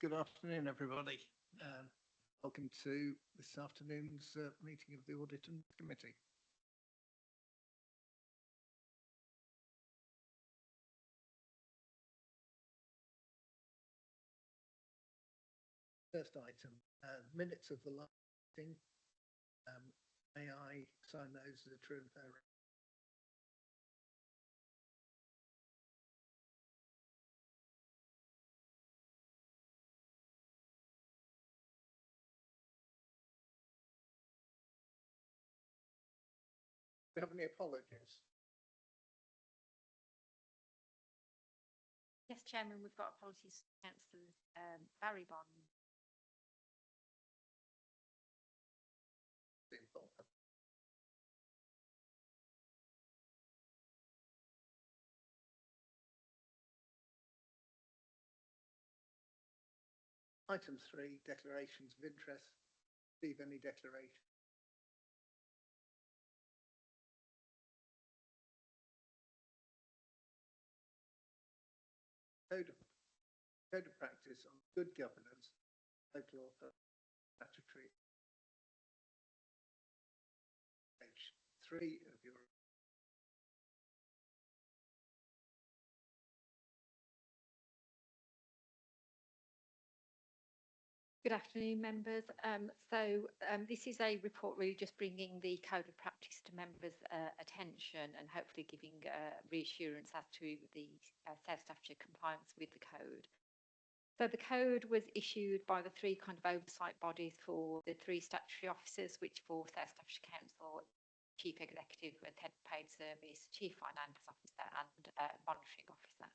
Good afternoon, everybody. Welcome to this afternoon's meeting of the Audit and Committee. First item, minutes of the last meeting. May I sign those as a true and fair? Do you have any apologies? Yes, Chairman, we've got apologies to Councillor Barry Bond. Item 3, declarations of interest. Receive any declaration? Code of practice on good governance, local authority, statutory. Page 3 of your. Good afternoon, members. This is a report really just bringing the code of practice to members' attention and hopefully giving reassurance as to the South Staffordshire compliance with the code. So the code was issued by the three kind of oversight bodies for the three statutory officers, which for South Staffordshire Council, Chief Executive and Head of Paid Service, Chief Finance Officer and Monitoring Officer.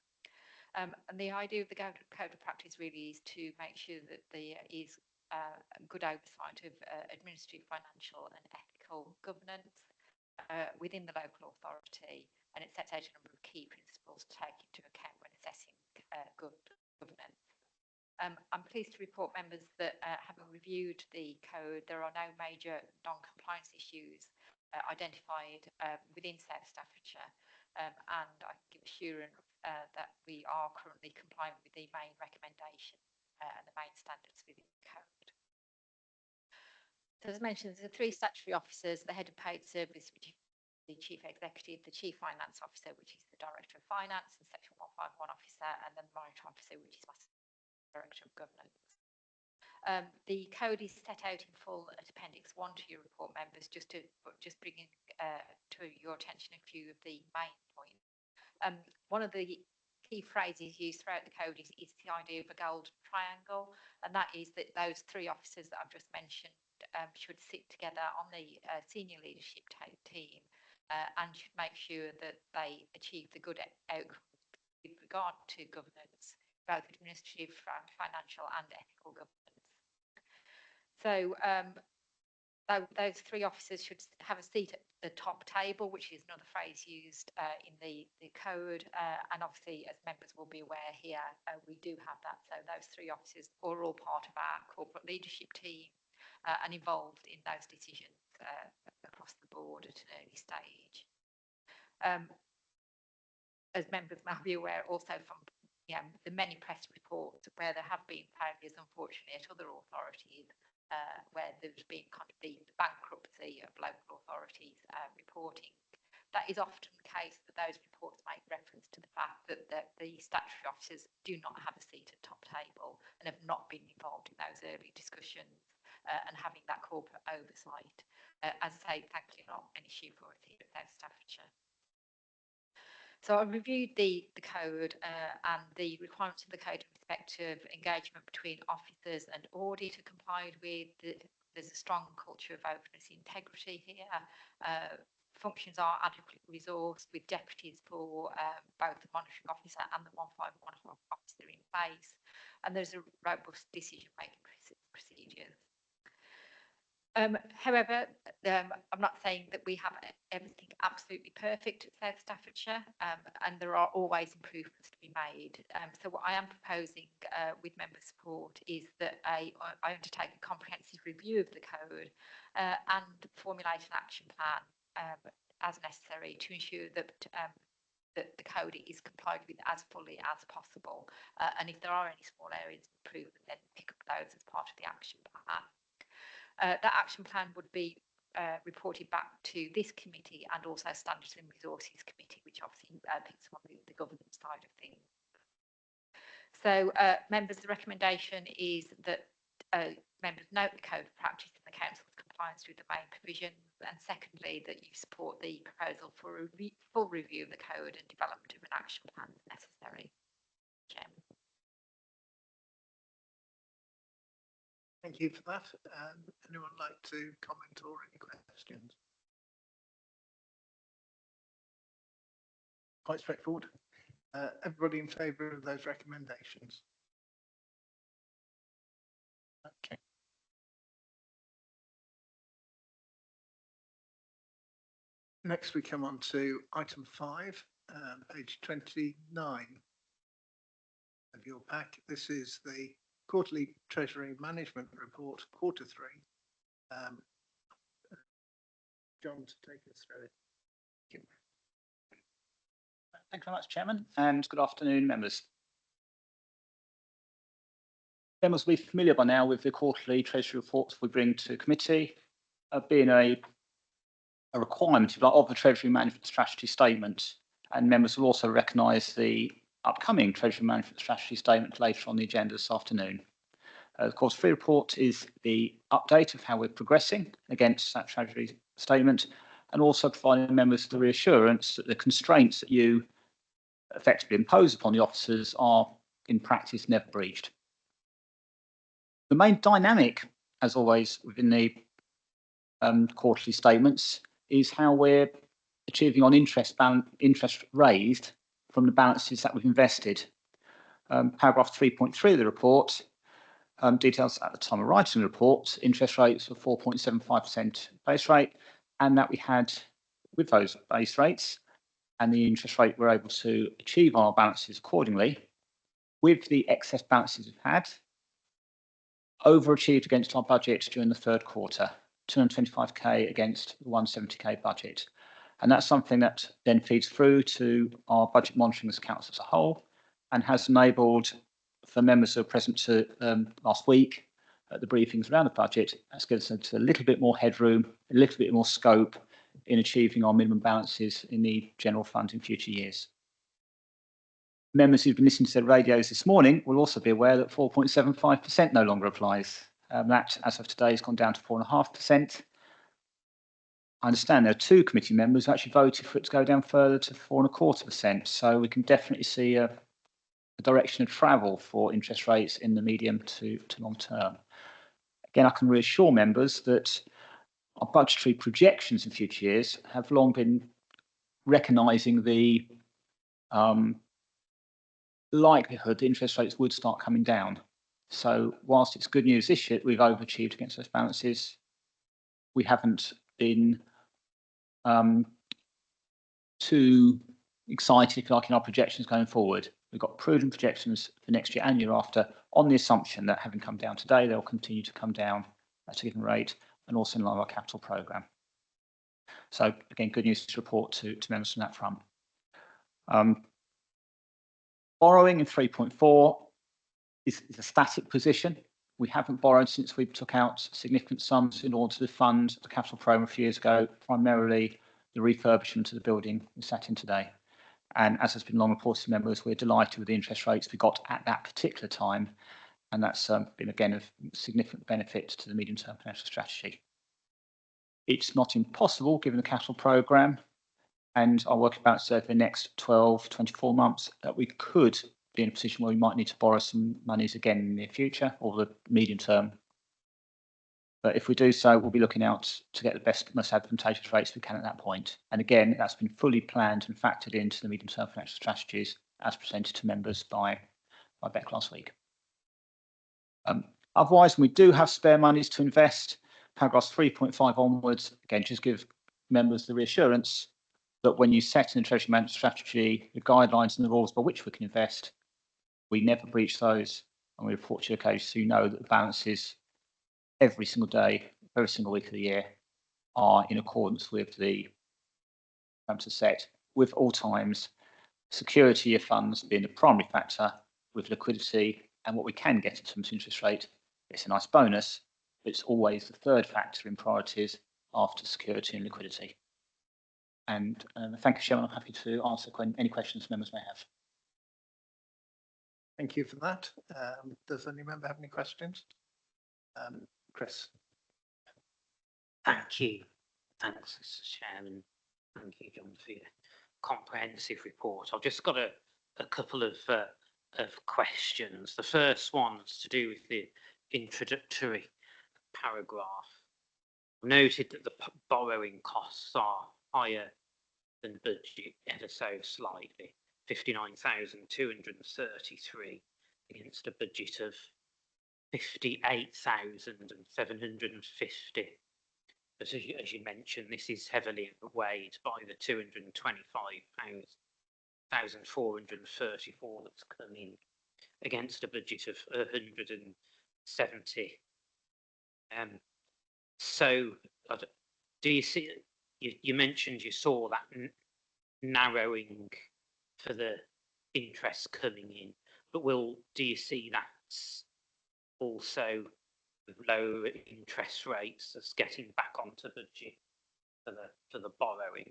And the idea of the code of practice really is to make sure that there is good oversight of administrative, financial and ethical governance within the local authority, and it sets out a number of key principles to take into account when assessing good governance. I'm pleased to report, members, that having reviewed the code, there are no major non-compliance issues identified within South Staffordshire, and I can give assurance that we are currently compliant with the main recommendation and the main standards within the code. So as mentioned, there's the three statutory officers: the Head of Paid Service, which is the Chief Executive, the Chief Finance Officer, which is the Director of Finance and Section 151 Officer, and then the Monitoring Officer, which is Director of Governance. The code is set out in full at Appendix 1 to your report, members, just bringing to your attention a few of the main points. One of the key phrases used throughout the code is the idea of a golden triangle, and that is that those three officers that I've just mentioned should sit together on the senior leadership team and should make sure that they achieve the good outcomes with regard to governance, both administrative, financial and ethical governance. So those three officers should have a seat at the top table, which is another phrase used in the code, and obviously, as members will be aware here, we do have that. So those three officers are all part of our corporate leadership team and involved in those decisions across the board at an early stage. As members may be aware, also from the many press reports where there have been failures, unfortunately, at other authorities, where there's been kind of the bankruptcy of local authorities reporting. That is often the case that those reports make reference to the fact that the statutory officers do not have a seat at top table and have not been involved in those early discussions and having that corporate oversight. As I say, thankfully not an issue for us here at South Staffordshire. So I reviewed the code and the requirements of the code in respect of engagement between officers and audit are complied with. There's a strong culture of openness and integrity here. Functions are adequately resourced with deputies for both the monitoring officer and the 151 officer in place. And there's a robust decision-making procedures. However, I'm not saying that we have everything absolutely perfect at South Staffordshire, and there are always improvements to be made. So what I am proposing with member support is that I undertake a comprehensive review of the code and formulate an action plan as necessary to ensure that that the code is complied with as fully as possible. And if there are any small areas of improvement, then pick up those as part of the action plan. That action plan would be reported back to this committee and also Standards and Resources Committee, which obviously picks up on the governance side of things. So members, the recommendation is that members note the code of practice and the council's compliance with the main provisions, and secondly, that you support the proposal for a full review of the code and development of an action plan as necessary. Chairman. Thank you for that. Anyone like to comment or any questions? Quite straightforward. Everybody in favour of those recommendations? Okay. Next, we come on to item 5, page 29 of your pack. This is the quarterly Treasury Management Report, quarter 3. John, to take us through it. Thank you. Thank you very much, Chairman, and good afternoon, members. Members will be familiar by now with the quarterly Treasury reports we bring to committee, being a requirement of the Treasury Management Strategy Statement, and members will also recognise the upcoming Treasury Management Strategy Statement later on the agenda this afternoon. Of course, the report is the update of how we're progressing against that Treasury Statement, and also providing members the reassurance that the constraints that you effectively impose upon the officers are, in practice, never breached. The main dynamic, as always, within the quarterly statements is how we're achieving on interest raised from the balances that we've invested. Paragraph 3.3 of the report details at the time of writing the report interest rates of 4.75% base rate, and that we had, with those base rates and the interest rate, we're able to achieve our balances accordingly. With the excess balances we've had, overachieved against our budget during the third quarter, 225k against the 170k budget. And that's something that then feeds through to our budget monitoring as council as a whole, and has enabled, for members who were present to last week at the briefings around the budget, has given us a little bit more headroom, a little bit more scope in achieving our minimum balances in the general fund in future years. Members who've been listening to their radios this morning will also be aware that 4.75% no longer applies. That, as of today, has gone down to 4.5%. I understand there are 2 committee members who actually voted for it to go down further to 4.25%. So we can definitely see a direction of travel for interest rates in the medium to long term. Again, I can reassure members that our budgetary projections in future years have long been recognising the likelihood that interest rates would start coming down. So whilst it's good news this year we've overachieved against those balances, we haven't been too excited, if you like, in our projections going forward. We've got prudent projections for next year and year after, on the assumption that, having come down today, they'll continue to come down at a given rate, and also in line with our capital programme. So again, good news to report to members from that front. Borrowing in 3.4 is a static position. We haven't borrowed since we took out significant sums in order to fund the capital programme a few years ago, primarily the refurbishment of the building we sat in today. And as has been long reported to members, we're delighted with the interest rates we got at that particular time, and that's been, again, of significant benefit to the medium-term financial strategy. It's not impossible, given the capital programme and our working balance over the next 12, 24 months, that we could be in a position where we might need to borrow some monies again in the near future, or the medium term. But if we do so, we'll be looking out to get the best, most advantageous rates we can at that point. And again, that's been fully planned and factored into the medium-term financial strategies as presented to members by Beck last week. Otherwise, we do have spare monies to invest. Paragraphs 3.5 onwards, again, just give members the reassurance that when you set in the Treasury Management Strategy the guidelines and the rules by which we can invest, we never breach those, and we report to your case so you know that the balances every single day, every single week of the year are in accordance with the parameters set with all times, security of funds being the primary factor, with liquidity and what we can get in terms of interest rate. It's a nice bonus, but it's always the third factor in priorities after security and liquidity. And thank you, Chairman. I'm happy to answer any questions members may have. Thank you for that. Does any member have any questions? Chris. Thank you. Thanks, Mr. Chairman. Thank you, John, for your comprehensive report. I've just got a couple of questions. The first one's to do with the introductory paragraph. I've noted that the borrowing costs are higher than budget ever so slightly, 59,233 against a budget of 58,750. But as you mentioned, this is heavily outweighed by the 225,434 that's come in against a budget of 170. So do you see, you mentioned you saw that narrowing for the interest coming in, but do you see that's also with lower interest rates as getting back onto budget for the borrowing?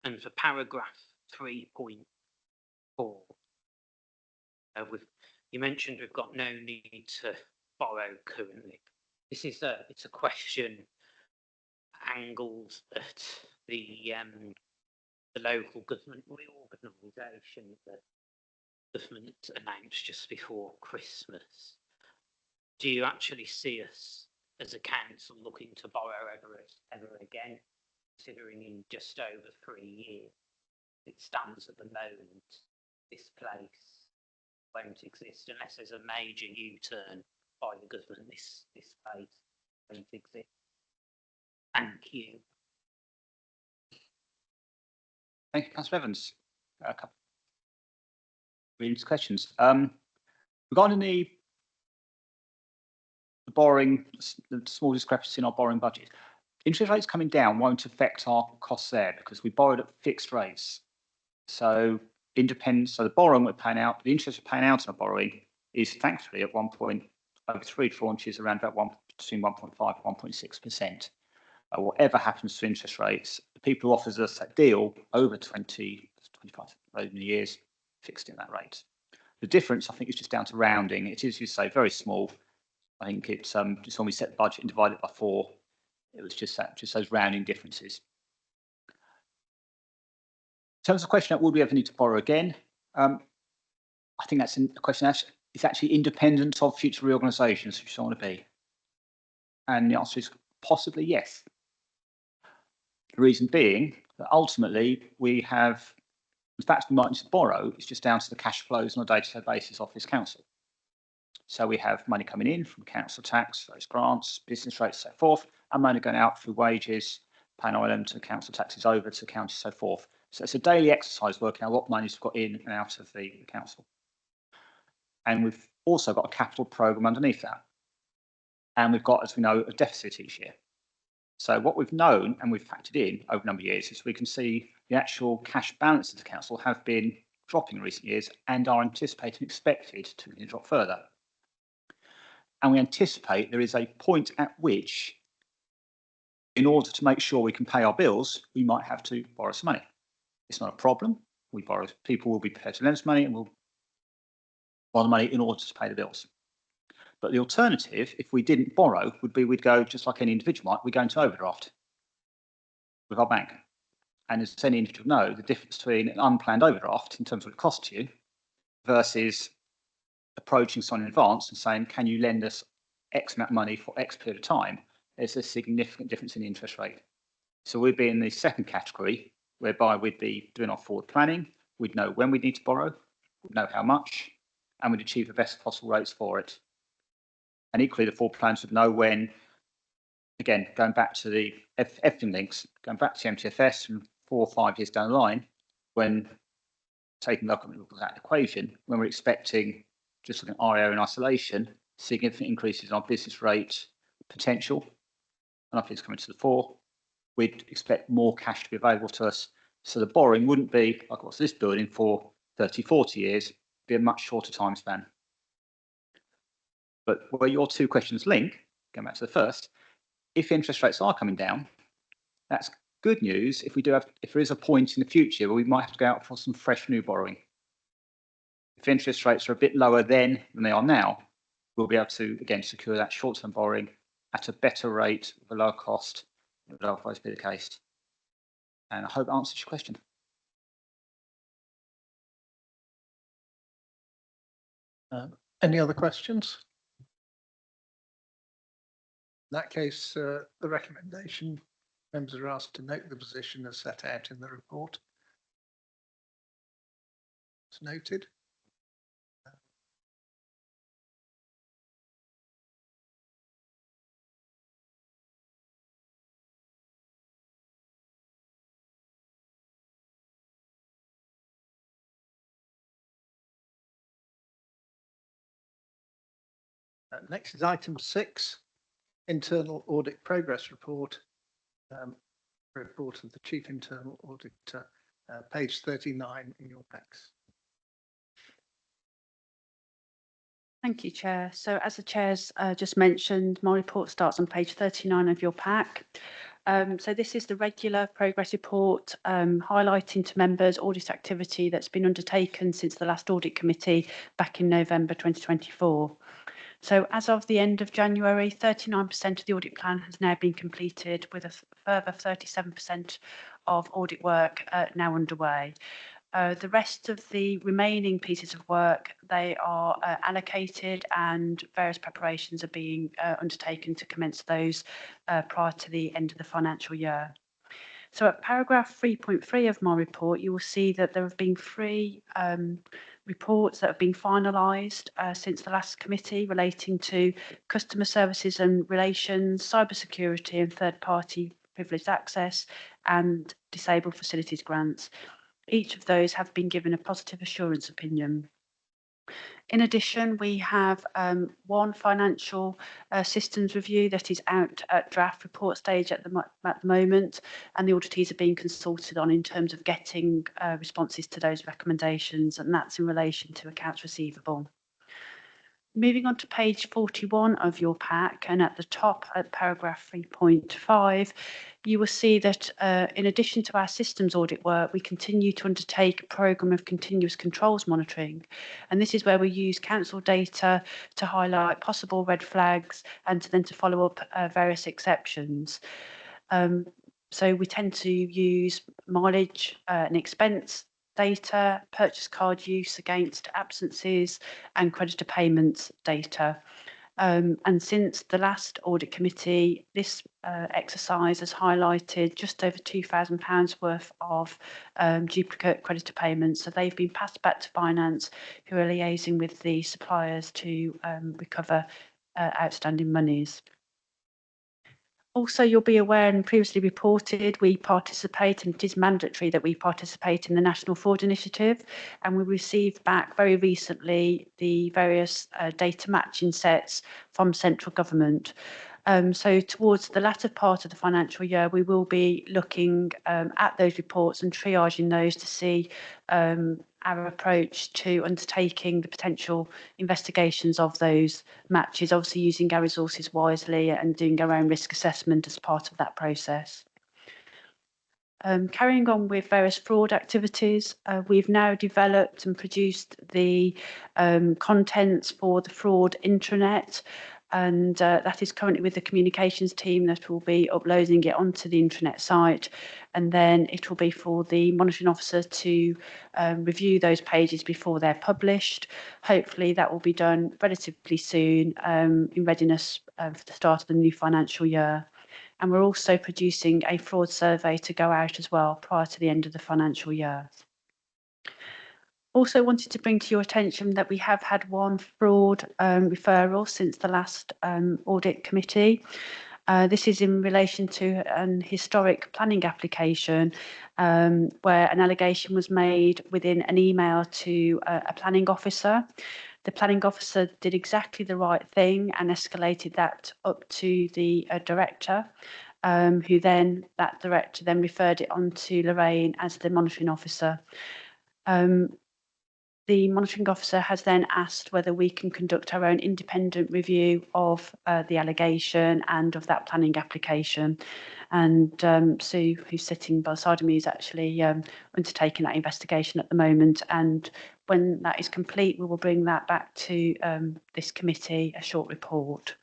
And for paragraph 3.4, you mentioned we've got no need to borrow currently. This is it's a question angled at the local government reorganisation that the government announced just before Christmas. Do you actually see us as a council looking to borrow ever again, considering in just over 3 years it stands at the moment, this place won't exist unless there's a major U-turn by the government. This place won't exist. Thank you. Thank you, Councillor Evans. A couple of questions. Regarding the borrowing, the small discrepancy in our borrowing budget, interest rates coming down won't affect our costs there because we borrowed at fixed rates. So the borrowing we're paying out, the interest we're paying out on our borrowing is thankfully at 1.03 tranches around about between 1.5 and 1.6%. Whatever happens to interest rates, the people who offers us that deal over 25 years fixed in that rate. The difference, I think, is just down to rounding. It is, you say, very small. I think it's just when we set the budget and divide it by 4, it was just those rounding differences. In terms of the question, will we ever need to borrow again? I think that's a question that is actually independent of future reorganisations, which I want to be. And the answer is possibly yes. The reason being that ultimately we have, the fact we might need to borrow is just down to the cash flows on a day-to-day basis of this council. So we have money coming in from council tax, those grants, business rates, so forth, and money going out through wages, paying island to council taxes over to counties, so forth. So it's a daily exercise working out what monies we've got in and out of the council. And we've also got a capital programme underneath that. And we've got, as we know, a deficit each year. So what we've known and we've factored in over a number of years is we can see the actual cash balance of the council have been dropping in recent years and are anticipated and expected to drop further. And we anticipate there is a point at which, in order to make sure we can pay our bills, we might have to borrow some money. It's not a problem. People will be prepared to lend us money and we'll borrow the money in order to pay the bills. But the alternative, if we didn't borrow, would be we'd go, just like any individual might, we go into overdraft with our bank. And as any individual know, the difference between an unplanned overdraft in terms of what it costs you versus approaching someone in advance and saying, can you lend us X amount of money for X period of time? There's a significant difference in the interest rate. So we'd be in the second category, whereby we'd be doing our forward planning. We'd know when we need to borrow, we'd know how much, and we'd achieve the best possible rates for it. And equally, the forward plans would know when, again, going back to the everything links, going back to the MTFS from 4 or 5 years down the line, when taking a look at that equation, when we're expecting, just looking at RAO in isolation, significant increases in our business rate potential, and I think it's coming to the fore, we'd expect more cash to be available to us. So the borrowing wouldn't be like what's this building for 30, 40 years, be a much shorter time span. But where your two questions link, going back to the first, if interest rates are coming down, that's good news if there is a point in the future where we might have to go out for some fresh new borrowing. If interest rates are a bit lower then than they are now, we'll be able to, again, secure that short-term borrowing at a better rate, with a lower cost, than would otherwise be the case. And I hope that answers your question. Any other questions? In that case, the recommendation, members are asked to note the position as set out in the report. It's noted. Next is item 6, internal audit progress report. Report of the Chief Internal Auditor, page 39 in your packs. Thank you, Chair. So as the Chair's just mentioned, my report starts on page 39 of your pack. So this is the regular progress report highlighting to members audit activity that's been undertaken since the last audit committee back in November 2024. So as of the end of January, 39% of the audit plan has now been completed, with a further 37% of audit work now underway. The rest of the remaining pieces of work, they are allocated, and various preparations are being undertaken to commence those prior to the end of the financial year. So at paragraph 3.3 of my report, you will see that there have been 3 reports that have been finalised since the last committee, relating to customer services and relations, cybersecurity and third-party privileged access, and disabled facilities grants. Each of those have been given a positive assurance opinion. In addition, we have one financial systems review that is out at draft report stage at the moment, and the auditees are being consulted on in terms of getting responses to those recommendations, and that's in relation to accounts receivable. Moving on to page 41 of your pack, and at the top at paragraph 3.5, you will see that in addition to our systems audit work, we continue to undertake a programme of continuous controls monitoring. And this is where we use council data to highlight possible red flags and then to follow up various exceptions. So we tend to use mileage and expense data, purchase card use against absences, and creditor payments data. And since the last audit committee, this exercise has highlighted just over £2,000 worth of duplicate creditor payments. So they've been passed back to finance, who are liaising with the suppliers to recover outstanding monies. Also, you'll be aware and previously reported, we participate, and it is mandatory that we participate in the National Fraud Initiative, and we received back very recently the various data matching sets from central government. So towards the latter part of the financial year, we will be looking at those reports and triaging those to see our approach to undertaking the potential investigations of those matches, obviously using our resources wisely and doing our own risk assessment as part of that process. Carrying on with various fraud activities, we've now developed and produced the contents for the fraud intranet, and that is currently with the communications team that will be uploading it onto the intranet site, and then it will be for the monitoring officer to review those pages before they're published. Hopefully that will be done relatively soon, in readiness for the start of the new financial year. And we're also producing a fraud survey to go out as well prior to the end of the financial year. Also wanted to bring to your attention that we have had one fraud referral since the last audit committee. This is in relation to an historic planning application where an allegation was made within an email to a planning officer. The planning officer did exactly the right thing and escalated that up to the director, who then, that director then referred it on to Lorraine as the monitoring officer. the monitoring officer has then asked whether we can conduct our own independent review of the allegation and of that planning application. And Sue, who's sitting by the side of me, is actually undertaking that investigation at the moment. And when that is complete, we will bring that back to this committee, a short report.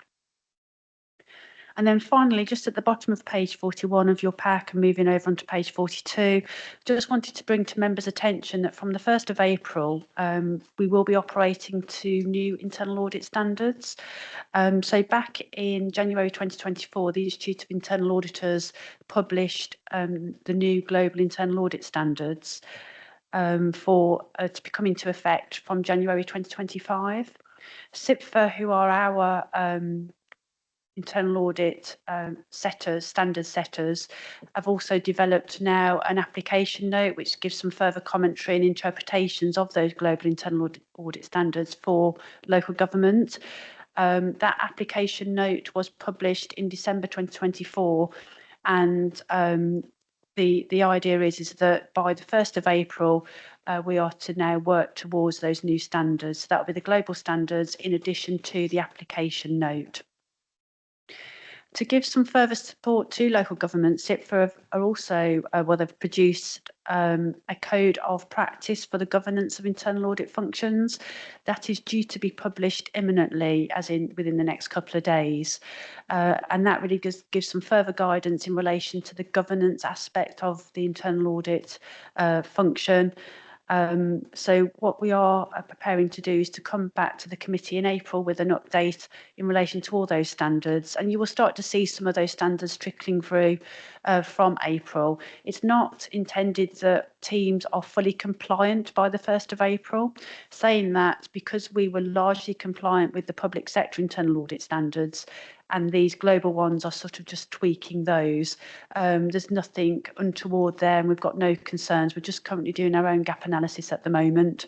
And then finally, just at the bottom of page 41 of your pack and moving over onto page 42, just wanted to bring to members' attention that from the 1st of April, we will be operating to new internal audit standards. So back in January 2024, the Institute of Internal Auditors published the new global internal audit standards to be coming into effect from January 2025. SIPFA, who are our internal audit standard setters, have also developed now an application note which gives some further commentary and interpretations of those global internal audit standards for local government. That application note was published in December 2024, and the idea is that by the 1st of April, we are to now work towards those new standards. That will be the global standards in addition to the application note. To give some further support to local governments, SIPFA are also, they've produced a code of practice for the governance of internal audit functions. That is due to be published imminently, as in within the next couple of days. And that really gives some further guidance in relation to the governance aspect of the internal audit function. So what we are preparing to do is to come back to the committee in April with an update in relation to all those standards, and you will start to see some of those standards trickling through from April. It's not intended that teams are fully compliant by the 1st of April. Saying that, because we were largely compliant with the public sector internal audit standards, and these global ones are sort of just tweaking those. There's nothing untoward there, and we've got no concerns. We're just currently doing our own gap analysis at the moment.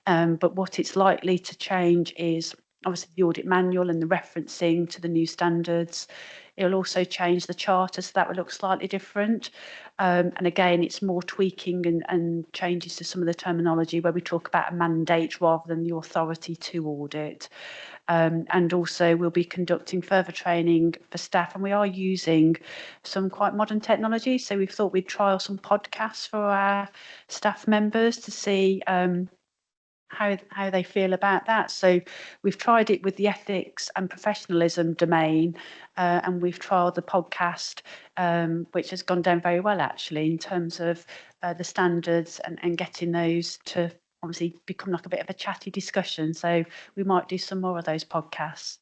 But what it's likely to change is obviously the audit manual and the referencing to the new standards. It'll also change the charter, so that will look slightly different. And again, it's more tweaking and changes to some of the terminology where we talk about a mandate rather than the authority to audit. And also we'll be conducting further training for staff, and we are using some quite modern technology. So we thought we'd trial some podcasts for our staff members to see how they feel about that. So we've tried it with the ethics and professionalism domain, and we've trialled the podcast, which has gone down very well actually in terms of the standards and getting those to obviously become like a bit of a chatty discussion. So we might do some more of those podcasts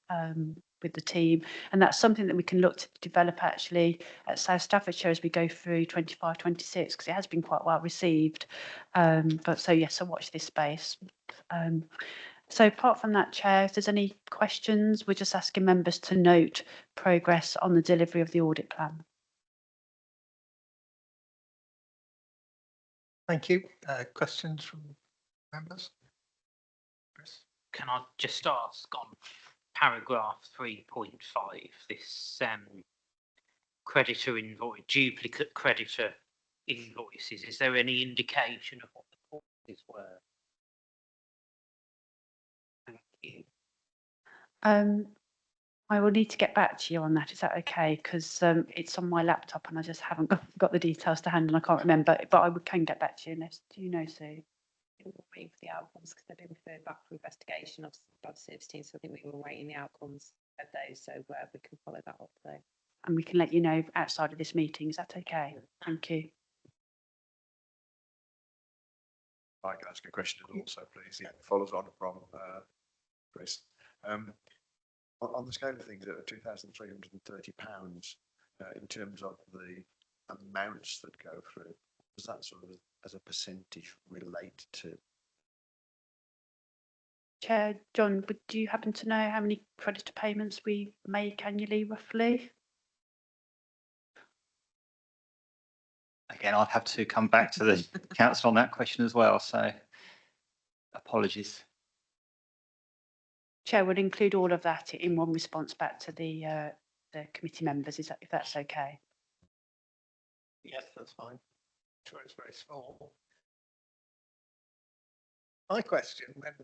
with the team, and that's something that we can look to develop actually at South Staffordshire as we go through 25-26, because it has been quite well received. But so yes, so watch this space. So apart from that, Chair, if there's any questions, we're just asking members to note progress on the delivery of the audit plan. Thank you. Questions from members? Chris? Can I just ask on paragraph 3.5, this creditor invoice, duplicate creditor invoices, is there any indication of what the causes were? Thank you. I will need to get back to you on that. Is that okay? Because it's on my laptop and I just haven't got the details to hand and I can't remember. But I can get back to you. Do you know, Sue? We were waiting for the outcomes because they've been referred back for investigation of by the service team. So I think we were waiting the outcomes of those. So we can follow that up though. And we can let you know outside of this meeting. Is that okay? Thank you. I can ask a question also, please. Yeah, it follows on from Chris. On the scale of things, at £2,330, in terms of the amounts that go through, does that sort of, as a percentage, relate to? Chair John, do you happen to know how many creditor payments we make annually, roughly? Again, I'll have to come back to the council on that question as well, so apologies. Chair would include all of that in one response back to the committee members, if that's okay? Yes, that's fine. Sure, it's very small. My question, when I've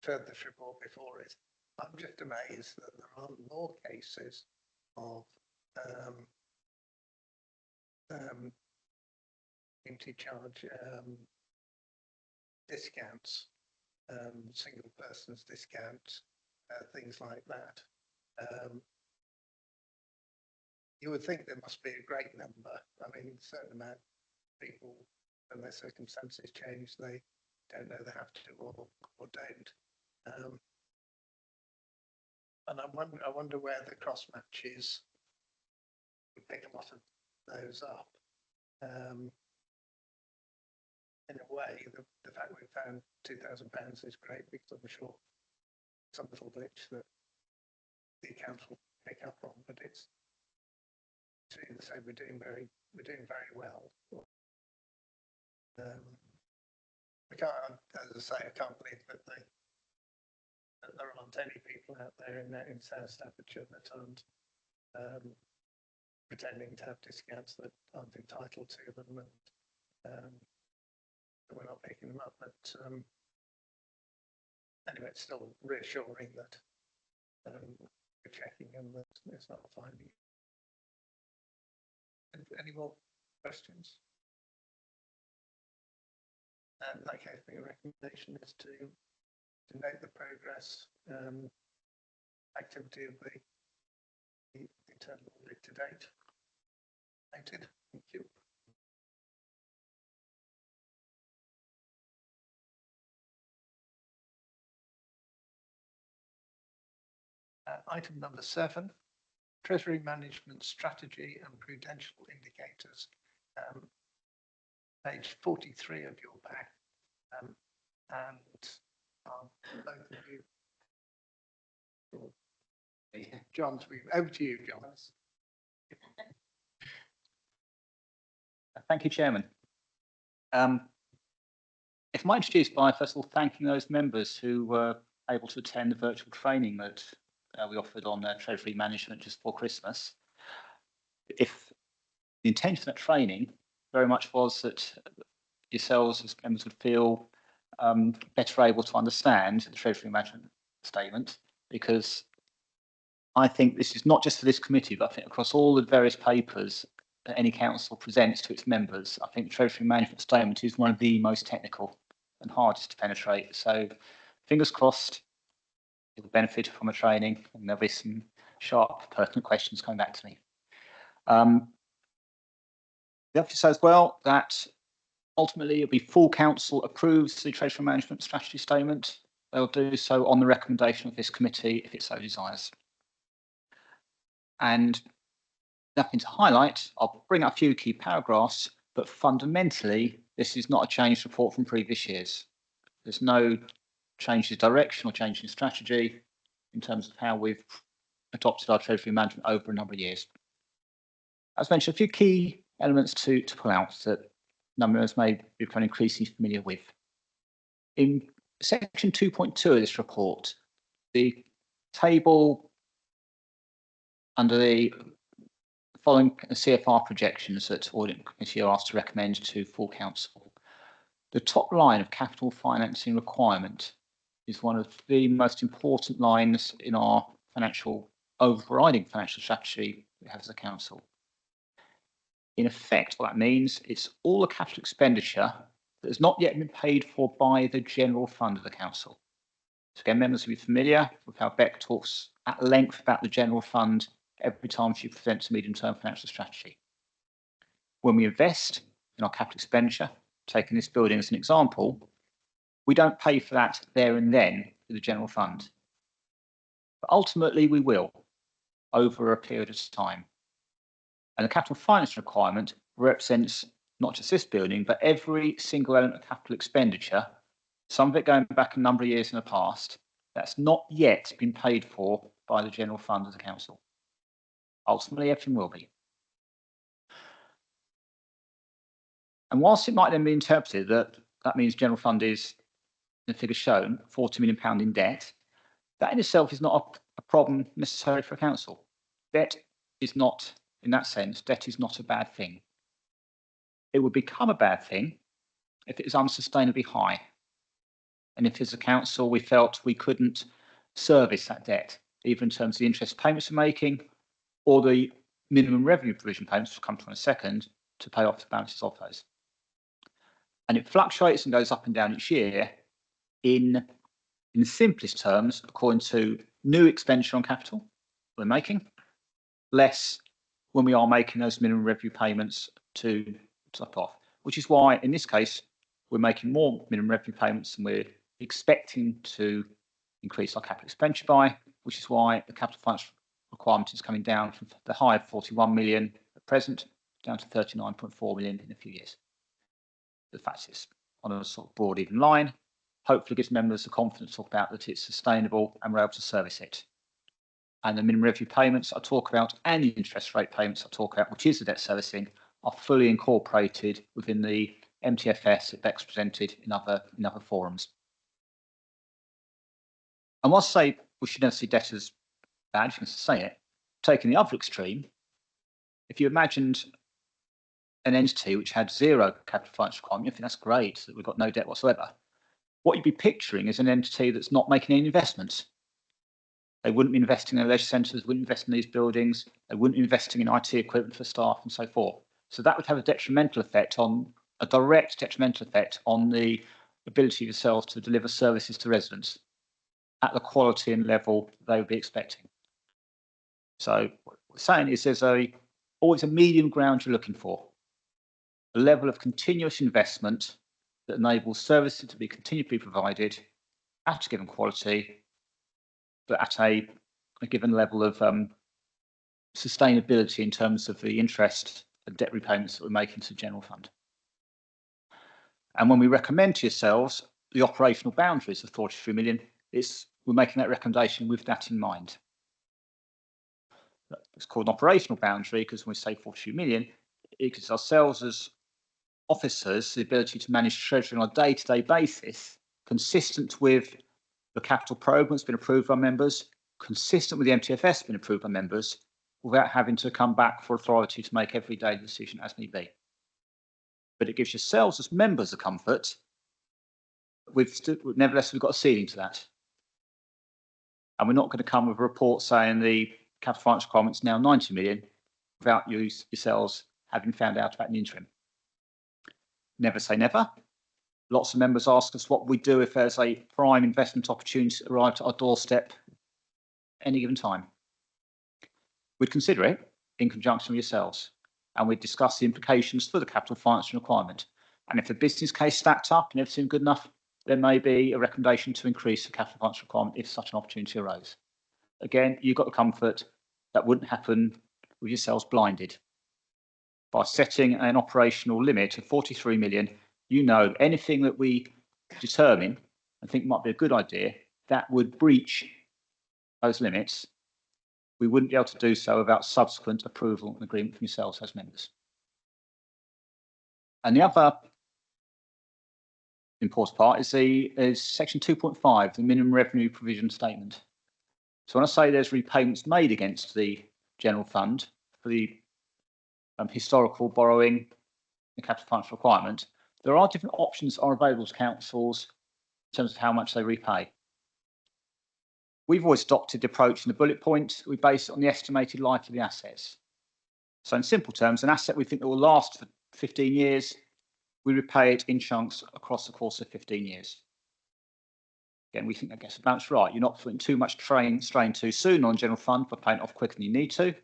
heard this report before, is I'm just amazed that there aren't more cases of community charge discounts, single persons discounts, things like that. You would think there must be a great number. I mean, a certain amount of people, when their circumstances change, they don't know they have to or don't. And I wonder where the cross match is. We pick a lot of those up. In a way, the fact we found £2,000 is great, because I'm sure some little glitch that the accounts will pick up on, but it's to say we're doing very well. I can't, as I say, I can't believe that there aren't any people out there in South Staffordshire that aren't pretending to have discounts that aren't entitled to them, and we're not picking them up. But anyway, it's still reassuring that we're checking and that it's not finding. Any more questions? In that case, the recommendation is to note the progress activity of the internal audit to date. Noted. Thank you. Item number 7, Treasury Management Strategy and Prudential Indicators. Page 43 of your pack. And both of you. John, over to you, John. Thank you, Chairman. If I might introduce by first of all thanking those members who were able to attend the virtual training that we offered on Treasury Management just before Christmas. If the intention of that training very much was that yourselves as members would feel better able to understand the Treasury Management Statement, because I think this is not just for this committee, but I think across all the various papers that any council presents to its members, I think the Treasury Management Statement is one of the most technical and hardest to penetrate. So fingers crossed, you'll benefit from a training and there'll be some sharp, pertinent questions coming back to me. The officer says, well, that ultimately it'll be full council approves the Treasury Management Strategy Statement. They'll do so on the recommendation of this committee if it so desires. And nothing to highlight, I'll bring up a few key paragraphs, but fundamentally, this is not a changed report from previous years. There's no change in direction or change in strategy in terms of how we've adopted our Treasury management over a number of years. As mentioned, a few key elements to pull out that numbers may become increasingly familiar with. In section 2.2 of this report, the table under the following CFR projections that Audit Committee are asked to recommend to full council. The top line of capital financing requirement is one of the most important lines in our overriding financial strategy we have as a council. In effect, what that means, it's all the capital expenditure that has not yet been paid for by the general fund of the council. So again, members will be familiar with how Beck talks at length about the general fund every time she presents a medium-term financial strategy. When we invest in our capital expenditure, taking this building as an example, we don't pay for that there and then with the general fund. But ultimately, we will over a period of time. And the capital finance requirement represents not just this building, but every single element of capital expenditure, some of it going back a number of years in the past, that's not yet been paid for by the general fund of the council. Ultimately, everything will be. And whilst it might then be interpreted that that means general fund is, in the figure shown, £40 million in debt, that in itself is not a problem necessary for a council. Debt is not, in that sense, debt is not a bad thing. It would become a bad thing if it is unsustainably high. And if as a council we felt we couldn't service that debt, either in terms of the interest payments we're making or the minimum revenue provision payments, which will come to in a second, to pay off the balances of those. And it fluctuates and goes up and down each year in the simplest terms, according to new expenditure on capital we're making, less when we are making those minimum revenue payments to top off, which is why in this case we're making more minimum revenue payments than we're expecting to increase our capital expenditure by, which is why the capital finance requirement is coming down from the high of 41 million at present down to 39.4 million in a few years. The fact is on a sort of broad even line, hopefully gives members the confidence to talk about that it's sustainable and we're able to service it. And the minimum revenue payments I talk about and the interest rate payments I talk about, which is the debt servicing, are fully incorporated within the MTFS that Beck's presented in other forums. And whilst I say we should never see debt as bad, if you can say it, taking the other extreme, if you imagined an entity which had zero capital finance requirement, I think that's great, that we've got no debt whatsoever. What you'd be picturing is an entity that's not making any investments. They wouldn't be investing in leisure centres, wouldn't invest in these buildings, they wouldn't be investing in IT equipment for staff and so forth. So that would have a detrimental effect on, a direct detrimental effect on the ability of yourselves to deliver services to residents at the quality and level they would be expecting. So what we're saying is there's always a medium ground you're looking for, a level of continuous investment that enables services to be continually provided at a given quality, but at a given level of sustainability in terms of the interest and debt repayments that we're making to the general fund. And when we recommend to yourselves the operational boundaries of 43 million, we're making that recommendation with that in mind. It's called an operational boundary because when we say 43 million, it gives ourselves as officers the ability to manage treasury on a day-to-day basis, consistent with the capital programme that's been approved by members, consistent with the MTFS been approved by members, without having to come back for authority to make every day decision as need be. But it gives yourselves as members a comfort. Nevertheless, we've got a ceiling to that. And we're not going to come with a report saying the capital finance requirement is now 90 million without you yourselves having found out about the interim. Never say never. Lots of members ask us what we do if there's a prime investment opportunity that arrives at our doorstep any given time. We'd consider it in conjunction with yourselves, and we'd discuss the implications for the capital finance requirement. And if the business case stacked up and everything good enough, there may be a recommendation to increase the capital finance requirement if such an opportunity arose. Again, you've got the comfort that wouldn't happen with yourselves blinded. By setting an operational limit of 43 million, you know anything that we determine and think might be a good idea that would breach those limits, we wouldn't be able to do so without subsequent approval and agreement from yourselves as members. And the other important part is section 2.5, the minimum revenue provision statement. So when I say there's repayments made against the general fund for the historical borrowing, the capital finance requirement, there are different options that are available to councils in terms of how much they repay. We've always adopted the approach in the bullet point. We base it on the estimated life of the assets. So in simple terms, an asset we think that will last for 15 years, we repay it in chunks across the course of 15 years. Again, we think that gets the balance right. You're not putting too much strain too soon on general fund by paying it off quicker than you need to.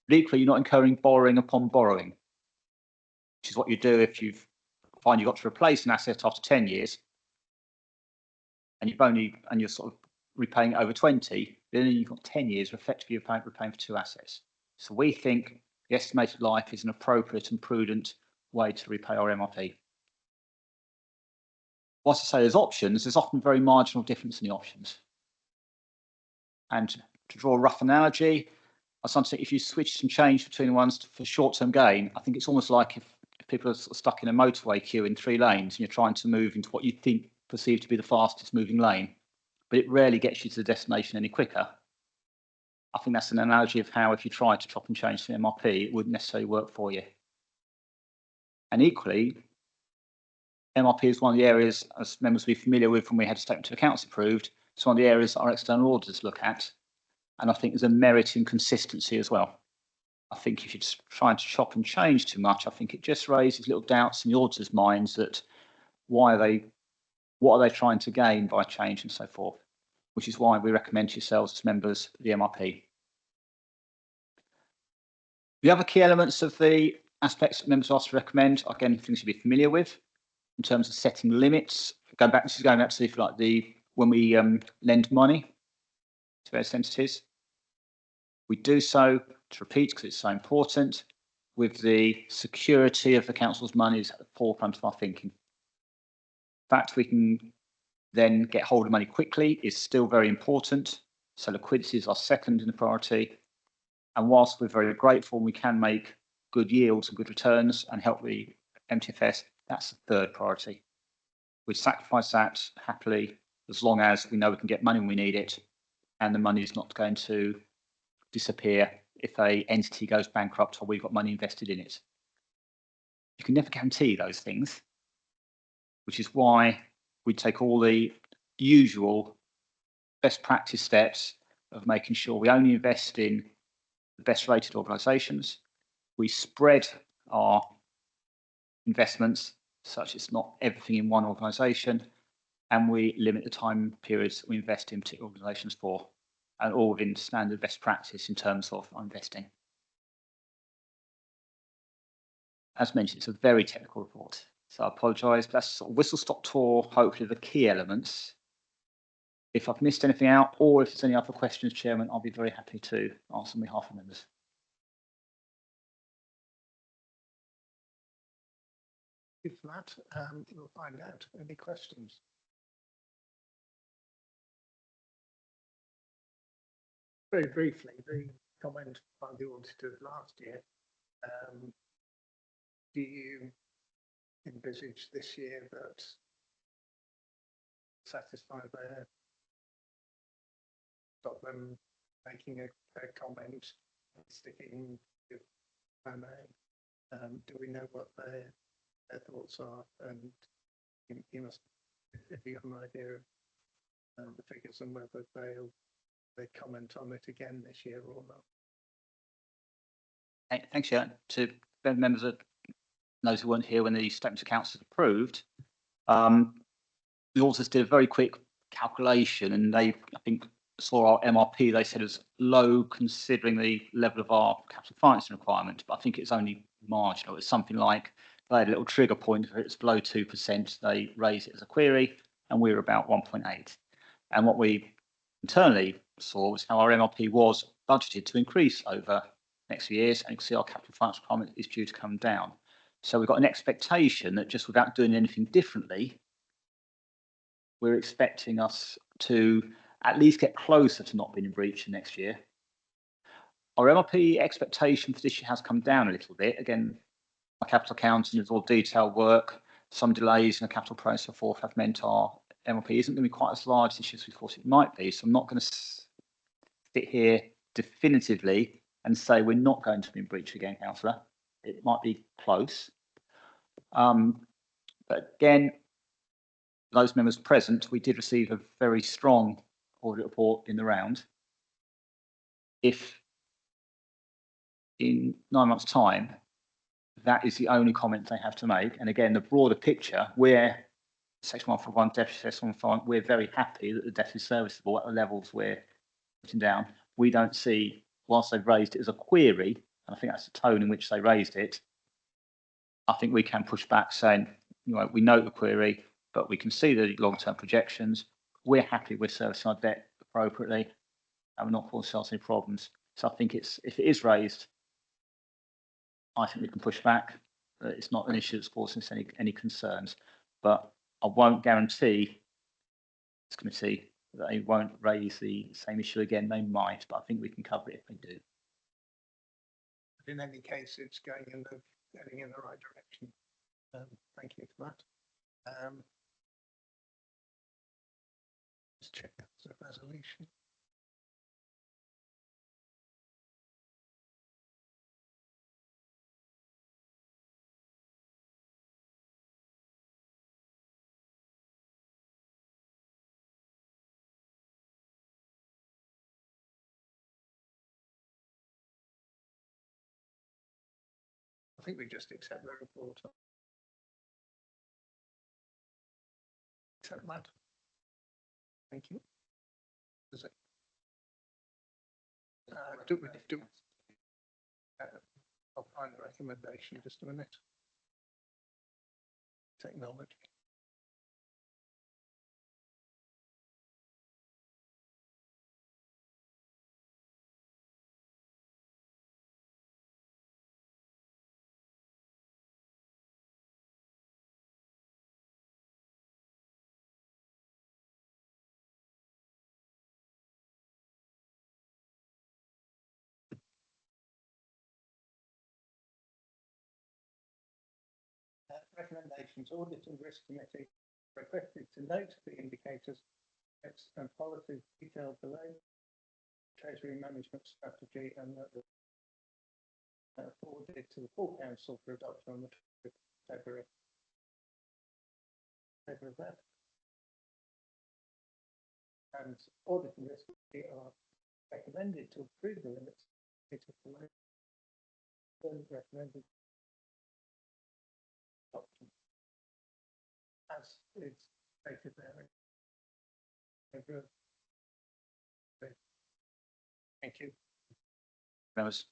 But equally, you're not incurring borrowing upon borrowing, which is what you do if you find you've got to replace an asset after 10 years and you're sort of repaying it over 20, then you've got 10 years effectively repaying for two assets. So we think the estimated life is an appropriate and prudent way to repay our MRP. Whilst I say there's options, there's often very marginal difference in the options. And to draw a rough analogy, I sometimes think if you switch some change between the ones for short-term gain, I think it's almost like if people are sort of stuck in a motorway queue in 3 lanes and you're trying to move into what you think perceived to be the fastest moving lane, but it rarely gets you to the destination any quicker. I think that's an analogy of how if you try to chop and change the MRP, it wouldn't necessarily work for you. And equally, MRP is one of the areas, as members will be familiar with when we had a statement of accounts approved, it's one of the areas that our external auditors look at. And I think there's a merit in consistency as well. I think if you're trying to chop and change too much, I think it just raises little doubts in the auditors' minds that what are they trying to gain by change and so forth, which is why we recommend to yourselves as members of the MRP. The other key elements of the aspects that members asked to recommend, again, things you'll be familiar with in terms of setting limits. Going back to if you like when we lend money to various entities, we do so, to repeat because it's so important, with the security of the council's money is at the forefront of our thinking. The fact we can then get hold of money quickly is still very important. So liquidity is our second in the priority. And whilst we're very grateful we can make good yields and good returns and help the MTFS, that's the third priority. We sacrifice that happily as long as we know we can get money when we need it and the money is not going to disappear if a entity goes bankrupt or we've got money invested in it. You can never guarantee those things, which is why we take all the usual best practice steps of making sure we only invest in the best rated organisations. We spread our investments such it's not everything in one organisation, and we limit the time periods we invest in particular organisations for, and all within standard best practice in terms of our investing. As mentioned, it's a very technical report, so I apologise. That's sort of whistle-stop tour, hopefully the key elements. If I've missed anything out, or if there's any other questions, Chairman, I'll be very happy to answer on behalf of members. If that, we'll find out. Any questions? Very briefly, the comment by the auditors last year, do you envisage this year that satisfy their, stop them making a comment, sticking with MA? Do we know what their thoughts are? And you must, if you have an idea of the figures and whether they comment on it again this year or not. Thanks, Chair. To members of those who weren't here when the statement of accounts was approved, the auditors did a very quick calculation, and they, I think, saw our MRP. They said it was low considering the level of our capital financing requirement, but I think it's only marginal. It's something like they had a little trigger point if it's below 2%. They raised it as a query, and we were about 1.8. And what we internally saw was how our MRP was budgeted to increase over the next few years, and you can see our capital finance requirement is due to come down. So we've got an expectation that just without doing anything differently, we're expecting us to at least get closer to not being in breach next year. Our MRP expectation for this year has come down a little bit. Again, our capital accounting is all detailed work. Some delays in the capital process and forth have meant our MRP isn't going to be quite as large this year as we thought it might be. So I'm not going to sit here definitively and say we're not going to be in breach again, Councillor. It might be close. But again, those members present, we did receive a very strong audit report in the round. If in 9 months' time, that is the only comment they have to make, and again, the broader picture, we're Section 141, debt assessment fund, we're very happy that the debt is serviceable at the levels we're putting down. We don't see, whilst they've raised it as a query, and I think that's the tone in which they raised it, I think we can push back saying, you know, we note the query, but we can see the long-term projections. We're happy we're servicing our debt appropriately, and we're not causing ourselves any problems. So I think it's, if it is raised, I think we can push back. It's not an issue that's causing us any concerns, but I won't guarantee this committee that they won't raise the same issue again. They might, but I think we can cover it if they do. In any case, it's going in the right direction. Thank you for that. Let's check the resolution. think we just accept the report. Accept that. Thank you. Is it? I'll find the recommendation, just a minute. Technology. Recommendations, Audit and Risk Committee requested to note the indicators and policies detailed below, Treasury Management Strategy, and that forwarded to the full council for adoption on the 5th of February. Favour of that. And Audit and Risk Committee are recommended to approve the limits below. Recommended adoption. As it's stated there. Thank you. Members.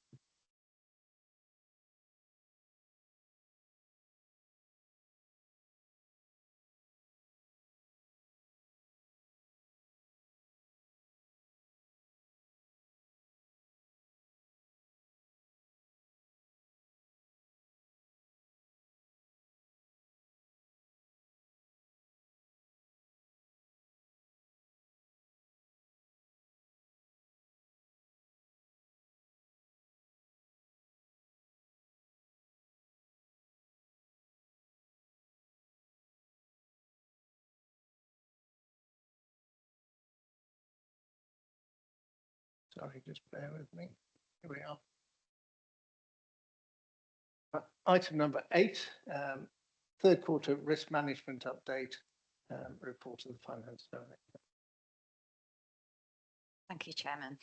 Sorry, just bear with me. Here we are. Item number 8, third quarter risk management update, report of the Finance Director. Thank you, Chairman.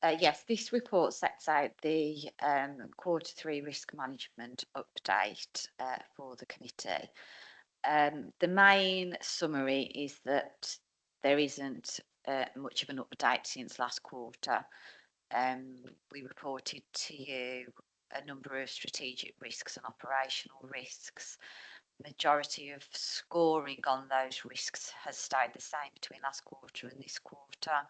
Yes, this report sets out the Q3 risk management update for the committee. The main summary is that there isn't much of an update since last quarter. We reported to you a number of strategic risks and operational risks. Majority of scoring on those risks has stayed the same between last quarter and this quarter.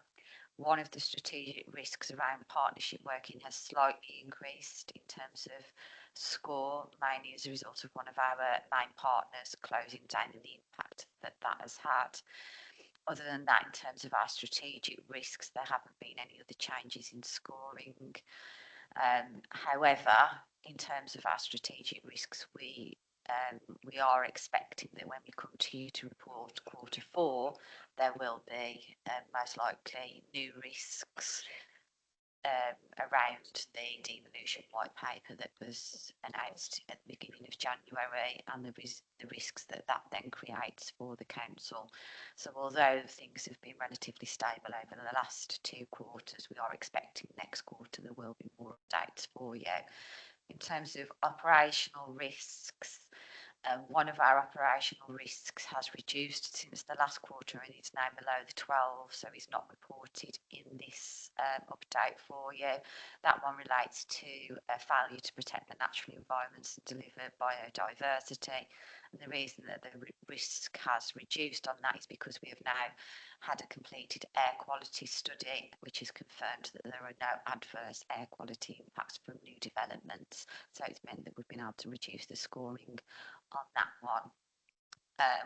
One of the strategic risks around partnership working has slightly increased in terms of score, mainly as a result of one of our main partners closing down and the impact that that has had. Other than that, in terms of our strategic risks, there haven't been any other changes in scoring. However, in terms of our strategic risks, we are expecting that when we come to you to report Q4, there will be most likely new risks around the devolution white paper that was announced at the beginning of January, and the risks that that then creates for the council. So although things have been relatively stable over the last 2 quarters, we are expecting next quarter there will be more updates for you. In terms of operational risks, one of our operational risks has reduced since the last quarter and it's now below the 12, so it's not reported in this update for you. That one relates to a failure to protect the natural environments and deliver biodiversity. And the reason that the risk has reduced on that is because we have now had a completed air quality study, which has confirmed that there are no adverse air quality impacts from new developments. So it's meant that we've been able to reduce the scoring on that one.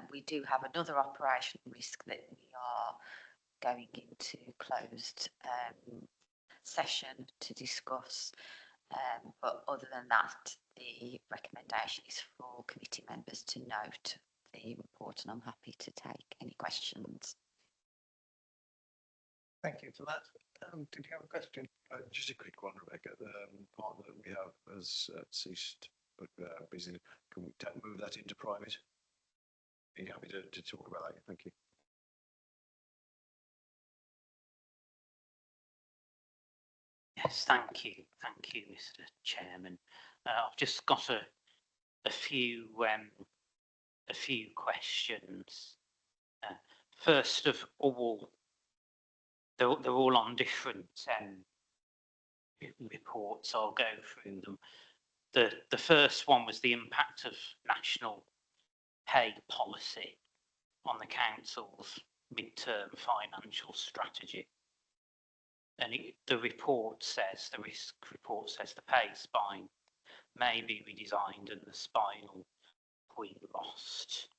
We do have another operational risk that we are going into closed session to discuss. But other than that, the recommendation is for committee members to note the report, and I'm happy to take any questions. Thank you for that. Did you have a question? Just a quick one, Rebecca. The partner that we have has ceased business. Can we move that into private? Are you happy to talk about that? Thank you. Yes, thank you, Mr. Chairman. I've just got a few questions. First of all, they're all on different reports. I'll go through them. The first one was the impact of national pay policy on the council's mid-term financial strategy. And the report says, the risk report says the pay spine may be redesigned and the spinal cord lost.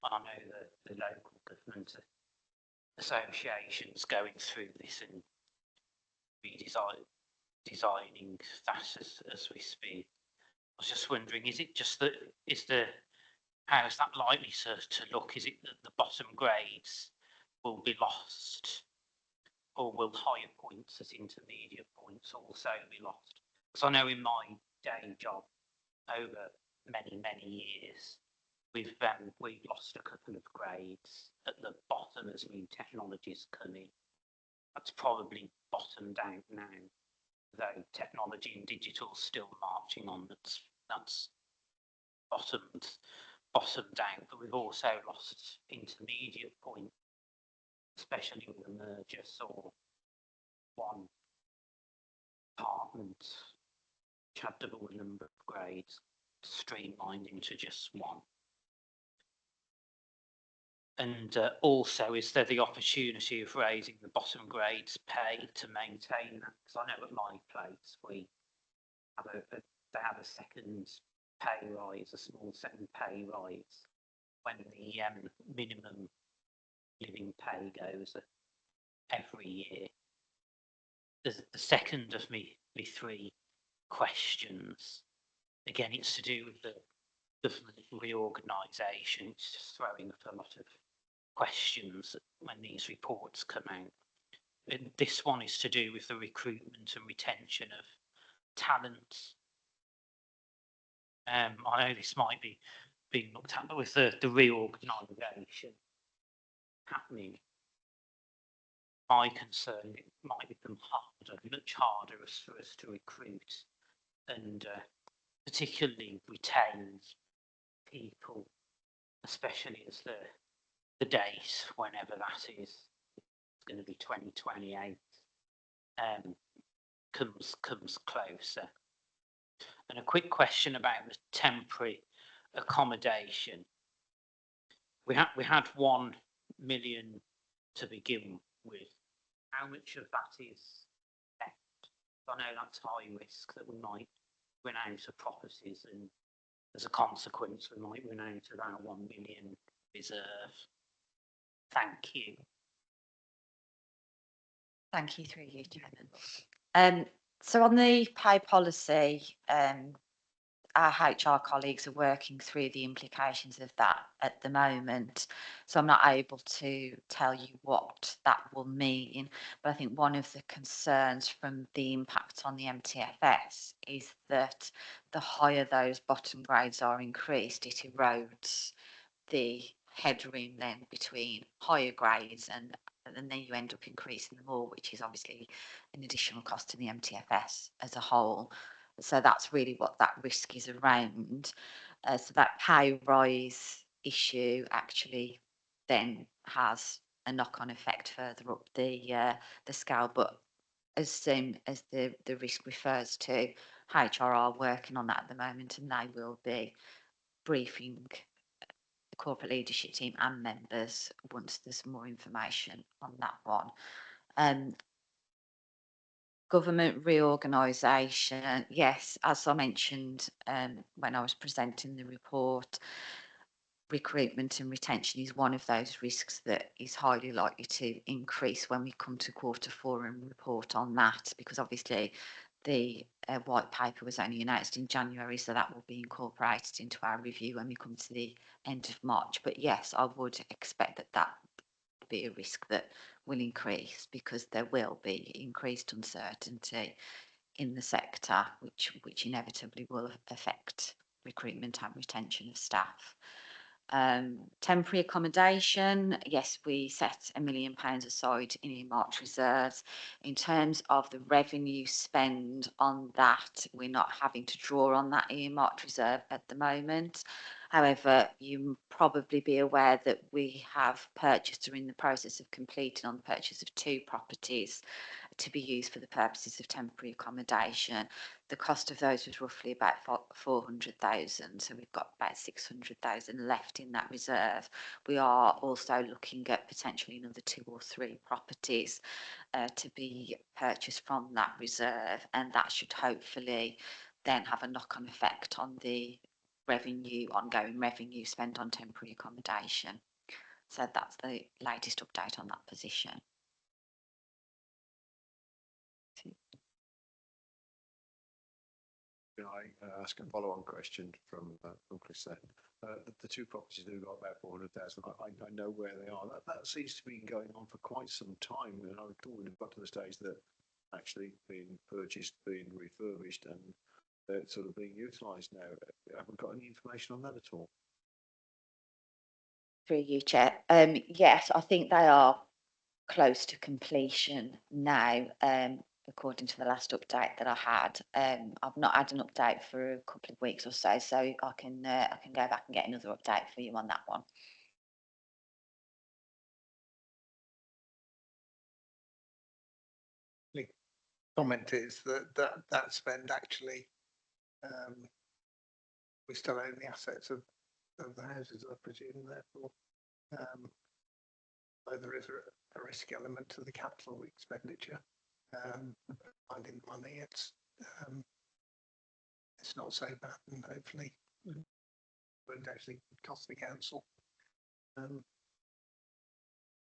I know that the local government associations going through this and designing that as we speak. I was just wondering, is it just that, how is that likely to look? Is it that the bottom grades will be lost, or will higher points at intermediate points also be lost? Because I know in my day job over many years, we've lost a couple of grades at the bottom as new technologies come in. That's probably bottomed out now, though technology and digital still marching on. That's bottomed out, but we've also lost intermediate points, especially with the merger. Saw one department which had double the number of grades streamlined into just one. And also, is there the opportunity of raising the bottom grades pay to maintain that? Because I know at my place we have they have a second pay rise, a small second pay rise when the minimum living pay goes every year. The second of me three questions. Again, it's to do with the government reorganisation. It's just throwing up a lot of questions when these reports come out. And this one is to do with the recruitment and retention of talent. I know this might be being looked at, but with the reorganisation happening, my concern, it might become harder, much harder for us to recruit and particularly retain people, especially as the date, whenever that is, it's going to be 2028, comes closer. And a quick question about the temporary accommodation. We had 1 million to begin with. How much of that is left? I know that's high risk that we might run out of properties, and as a consequence, we might run out of our 1 million reserve. Thank you. Thank you, through you, Chairman. So on the pay policy, our HR colleagues are working through the implications of that at the moment. So I'm not able to tell you what that will mean. But I think one of the concerns from the impact on the MTFS is that the higher those bottom grades are increased, it erodes the headroom then between higher grades, and then you end up increasing them all, which is obviously an additional cost to the MTFS as a whole. So that's really what that risk is around. So that pay rise issue actually then has a knock-on effect further up the scale. But as soon as the risk refers to, HR are working on that at the moment, and they will be briefing the corporate leadership team and members once there's more information on that one. Government reorganisation, yes, as I mentioned when I was presenting the report, recruitment and retention is one of those risks that is highly likely to increase when we come to Q4 and report on that, because obviously the white paper was only announced in January, so that will be incorporated into our review when we come to the end of March. But yes, I would expect that would be a risk that will increase, because there will be increased uncertainty in the sector, which inevitably will affect recruitment and retention of staff. Temporary accommodation, yes, we set £1 million aside in earmarked reserves. In terms of the revenue spend on that, we're not having to draw on that earmarked reserve at the moment. However, you probably be aware that we have purchased or are in the process of completing on the purchase of 2 properties to be used for the purposes of temporary accommodation. The cost of those was roughly about 400,000, so we've got about 600,000 left in that reserve. We are also looking at potentially another 2 or 3 properties to be purchased from that reserve, and that should hopefully then have a knock-on effect on the ongoing revenue spent on temporary accommodation. So that's the latest update on that position. Can I ask a follow-on question from Chris there? The 2 properties that have got about 400,000, I know where they are. That seems to be going on for quite some time, and I thought we'd have got to the stage that actually being purchased, being refurbished, and they're sort of being utilised now. Haven't got any information on that at all. Through you, Chair. Yes, I think they are close to completion now, according to the last update that I had. I've not had an update for a couple of weeks or so, so I can go back and get another update for you on that one. The comment is that spend actually, we still own the assets of the houses, I presume, therefore. So there is a risk element to the capital expenditure. Finding money, it's not so bad, and hopefully won't actually cost the council.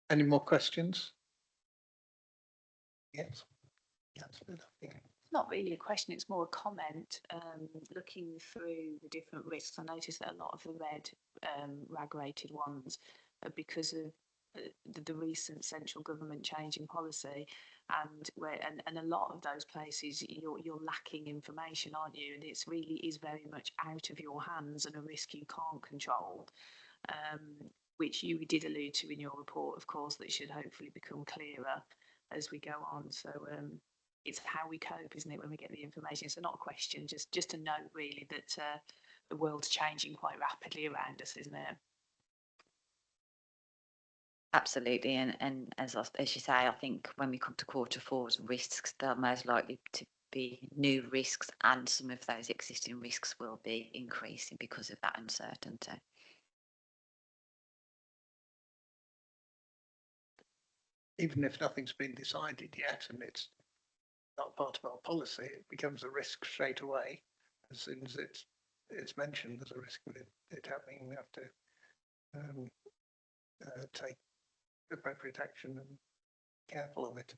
Any more questions? Yes. It's not really a question, it's more a comment. Looking through the different risks, I noticed that a lot of the red RAG rated ones are because of the recent central government change in policy, and a lot of those places you're lacking information, aren't you? And it's really is very much out of your hands and a risk you can't control, which you did allude to in your report, of course, that should hopefully become clearer as we go on. So it's how we cope, isn't it, when we get the information? So not a question, just a note really that the world's changing quite rapidly around us, isn't it? Absolutely, and as you say, I think when we come to Q4's risks, they're most likely to be new risks, and some of those existing risks will be increasing because of that uncertainty. Even if nothing's been decided yet and it's not part of our policy, it becomes a risk straight away. As soon as it's mentioned, there's a risk of it happening. We have to take appropriate action and be careful of it.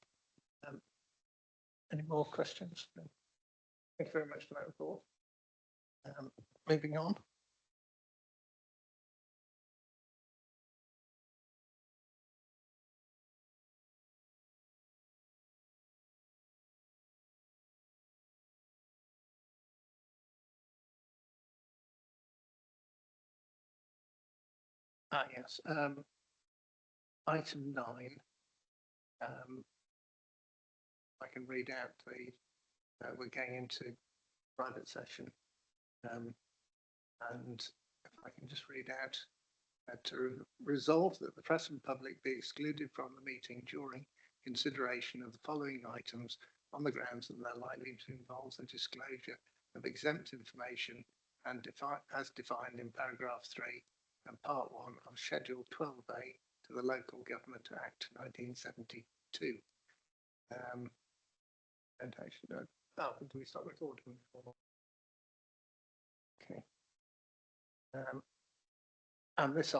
Any more questions? No. Thank you very much for that report. Moving on. Yes. Item 9. I can read out we're going into private session. And if I can just read out to resolve that the press and public be excluded from the meeting during consideration of the following items on the grounds that they're likely to involve the disclosure of exempt information and as defined in paragraph 3 and part 1 of Schedule 12A to the Local Government Act 1972. And actually, no, do we start recording? Okay. And this